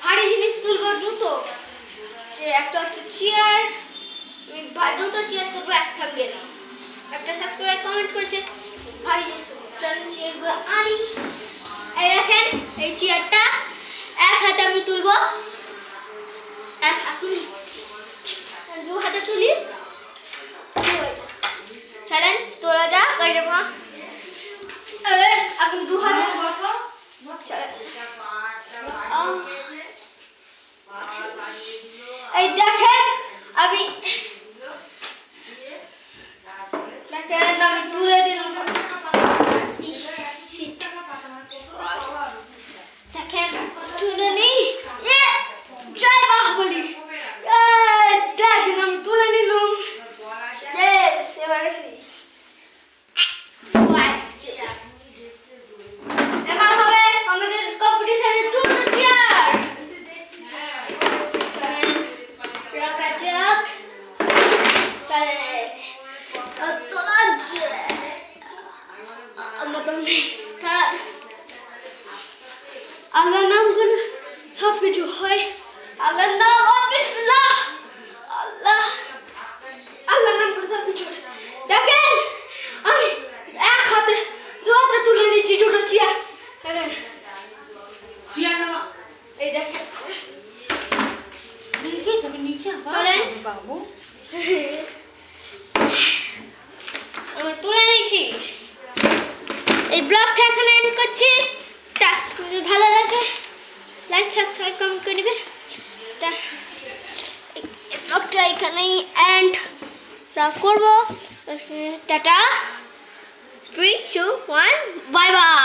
ভারী জিনিস তুলবো দুটো, যে একটা হচ্ছে চেয়ার, দুটো চেয়ার তুলবো একসঙ্গে। একটা সাবস্ক্রাইব কমেন্ট করেছে ভারী জিনিস, চলেন চেয়ারগুলো আনি। এই দেখেন এই চেয়ারটা এক হাতে আমি তুলবো, দু হাতে তুলি, চলেন তোলা যাক। এই যে মা এখন দু হাতে এই দেখেন আমি তুলে দিলাম। দেখেন তুলে নি, জয় বাহুবলী। দেখেন আমি তুলে নিলাম। এবার এবার হবে আমাদের কম্পিটিশনের দুটো চেয়ার রাখা যাক। আল্লাহর নাম করে সব কিছু হয়। আল্লাহর নাম, বিসমিল্লাহ। আল্লাহ, আল্লাহর নাম করে সব কিছু। দেখেন আমি এক হাতে দু হাতে তুলে নিচ্ছি দুটো চেয়ার। এই দেখেন আমি তুলে নিয়েছি। এই ব্লগটা এখানে এন্ড করছি। যদি ভালো লাগে লাইক সাবস্ক্রাইব কমেন্ট করে দিবেন। ব্লগটা এখানেই এন্ড করবো। Tata, 3, 2, 1, bye bye.